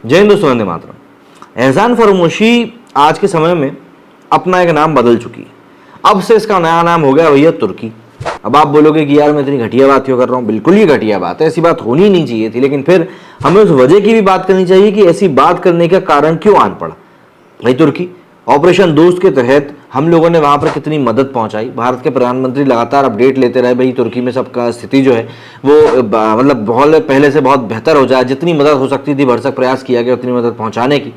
जय हिंद दोस्तों, वंदे मातरम। एहसान फरामोशी आज के समय में अपना एक नाम बदल चुकी है। अब से इसका नया नाम हो गया भैया तुर्की। अब आप बोलोगे कि यार मैं इतनी घटिया बात क्यों कर रहा हूँ। बिल्कुल ये घटिया बात है, ऐसी बात होनी नहीं चाहिए थी, लेकिन फिर हमें उस वजह की भी बात करनी चाहिए कि ऐसी बात करने का कारण क्यों आन पड़ा। भाई तुर्की ऑपरेशन दोस्त के तहत हम लोगों ने वहां पर कितनी मदद पहुंचाई। भारत के प्रधानमंत्री लगातार अपडेट लेते रहे भाई तुर्की में सबका स्थिति जो है वो मतलब बहुत पहले से बहुत बेहतर हो जाए। जितनी मदद हो सकती थी भरसक प्रयास किया गया उतनी मदद पहुंचाने की,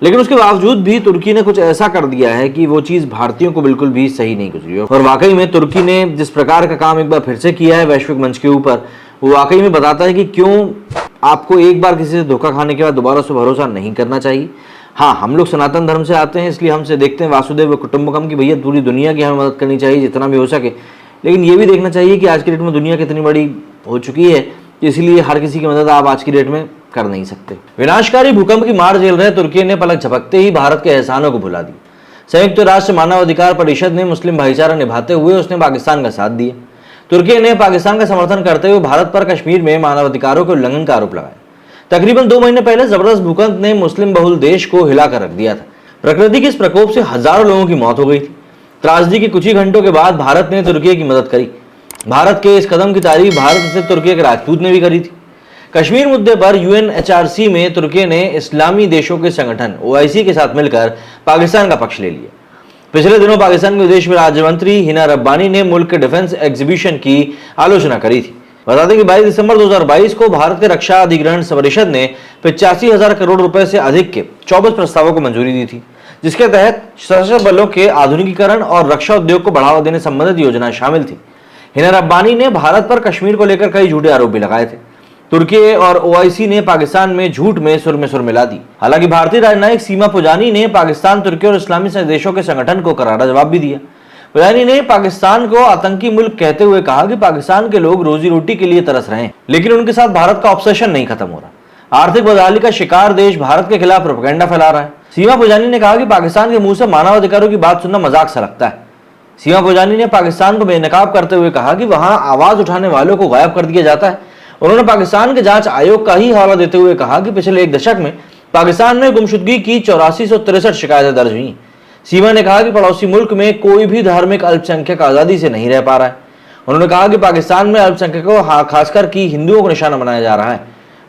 लेकिन उसके बावजूद भी तुर्की ने कुछ ऐसा कर दिया है कि वो चीज़ भारतीयों को बिल्कुल भी सही नहीं गुजरी हो। और वाकई में तुर्की ने जिस प्रकार का काम एक बार फिर से किया है वैश्विक मंच के ऊपर, वो वाकई में बताता है कि क्यों आपको एक बार किसी से धोखा खाने के बाद दोबारा से भरोसा नहीं करना चाहिए। हाँ, हम लोग सनातन धर्म से आते हैं, इसलिए हमसे देखते हैं वासुदेव कुटुंबकम की भैया पूरी दुनिया की हमें मदद करनी चाहिए जितना भी हो सके। लेकिन ये भी देखना चाहिए कि आज की डेट में दुनिया कितनी बड़ी हो चुकी है, इसलिए हर किसी की मदद आप आज की डेट में कर नहीं सकते। विनाशकारी भूकंप की मार झेल रहे तुर्की ने पलक झपकते ही भारत के एहसानों को भुला दी। संयुक्त राष्ट्र मानवाधिकार परिषद ने मुस्लिम भाईचारा निभाते हुए उसने पाकिस्तान का साथ दिया। तुर्की ने पाकिस्तान का समर्थन करते हुए भारत पर कश्मीर में मानवाधिकारों के उल्लंघन का आरोप लगाया। तकरीबन 2 महीने पहले जबरदस्त भूकंप ने मुस्लिम बहुल देश को हिलाकर रख दिया था। प्रकृति के इस प्रकोप से हजारों लोगों की मौत हो गई थी। त्रासदी के कुछ ही घंटों के बाद भारत ने तुर्की की मदद करी। भारत के इस कदम की तारीफ भारत से तुर्की के राजपूत ने भी करी थी। कश्मीर मुद्दे पर UNHRC में तुर्की ने इस्लामी देशों के संगठन OIC के साथ मिलकर पाकिस्तान का पक्ष ले लिया। पिछले दिनों पाकिस्तान के विदेश राज्य मंत्री हिना रब्बानी ने मुल्क के डिफेंस एग्जीबिशन की आलोचना करी थी। बता दें कि 22 दिसंबर 2022 को भारत के रक्षा अधिग्रहण परिषद ने 85,000 करोड़ रुपए से अधिक के 24 प्रस्तावों को मंजूरी दी थी, जिसके तहत सशस्त्र बलों के आधुनिकीकरण और रक्षा उद्योग को बढ़ावा देने संबंधित योजनाएं शामिल थी। हिना रब्बानी ने भारत पर कश्मीर को लेकर कई झूठे आरोप भी लगाए थे। तुर्की और OIC ने पाकिस्तान में झूठ में सुर मिला दी। हालांकि भारतीय राजनयिक सीमा पुजानी ने पाकिस्तान, तुर्की और इस्लामी देशों के संगठन को करारा जवाब भी दिया। पुजानी ने पाकिस्तान को आतंकी मुल्क कहते हुए कहा कि पाकिस्तान के लोग रोजी रोटी के लिए तरस रहे हैं, लेकिन उनके साथ भारत का ऑब्सेशन नहीं खत्म हो रहा। आर्थिक बदहाली का शिकार देश भारत के खिलाफ प्रोपेगेंडा फैला रहा है। सीमा पुजानी ने कहा कि पाकिस्तान के मुंह से मानवाधिकारों की बात सुनना मजाक सा लगता है। सीमा पुजानी ने पाकिस्तान को बेनकाब करते हुए कहा कि वहां आवाज उठाने वालों को गायब कर दिया जाता है। उन्होंने पाकिस्तान के जांच आयोग का ही हवाला देते हुए कहा कि पिछले एक दशक में पाकिस्तान में गुमशुदगी की 8463 शिकायतें दर्ज हुई। सीमा ने कहा कि पड़ोसी मुल्क में कोई भी धार्मिक अल्पसंख्यक आजादी से नहीं रह पा रहा है। उन्होंने कहा कि पाकिस्तान में अल्पसंख्यकों खासकर की हिंदुओं को निशाना बनाया जा रहा है।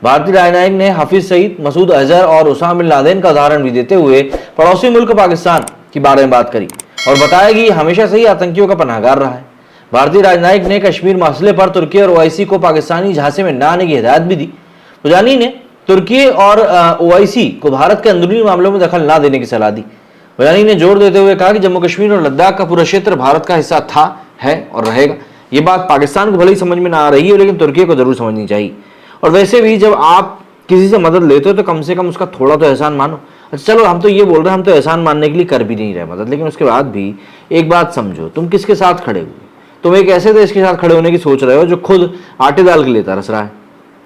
भारतीय राजनयिक ने हाफिज सईद, मसूद अजहर और उसामा बिन लादेन का उदाहरण भी देते हुए पड़ोसी मुल्क पाकिस्तान के बारे में बात करी और बताया कि हमेशा से ही आतंकियों का पनाहगार रहा है। भारतीय राजनयिक ने कश्मीर मसले पर तुर्की और OIC को पाकिस्तानी झांसे में न आने की हिदायत भी दी। पुजानी ने तुर्की और OIC को भारत के अंदरूनी मामलों में दखल न देने की सलाह दी। पुजानी ने जोर देते हुए कहा कि जम्मू कश्मीर और लद्दाख का पूरा क्षेत्र भारत का हिस्सा था, है और रहेगा। ये बात पाकिस्तान को भले ही समझ में ना आ रही है, लेकिन तुर्की को जरूर समझनी चाहिए। और वैसे भी जब आप किसी से मदद लेते हो तो कम से कम उसका थोड़ा तो एहसान मानो। अच्छा चलो, हम तो ये बोल रहे हैं, हम तो एहसान मानने के लिए कर भी नहीं रहे मदद, लेकिन उसके बाद भी एक बात समझो, तुम किसके साथ खड़े हुए। तुम एक ऐसे देश के साथ खड़े होने की सोच रहे हो जो खुद आटे दाल के लिए तरस रहा है।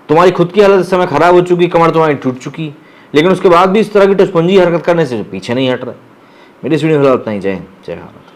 तुम्हारी खुद की हालत इस समय खराब हो चुकी, कमर तुम्हारी टूट चुकी, लेकिन उसके बाद भी इस तरह की टुसपुंजी हरकत करने से पीछे नहीं हट रहा। मेरी इस वीडियो में इतना ही। जय हिंद, जय भारत।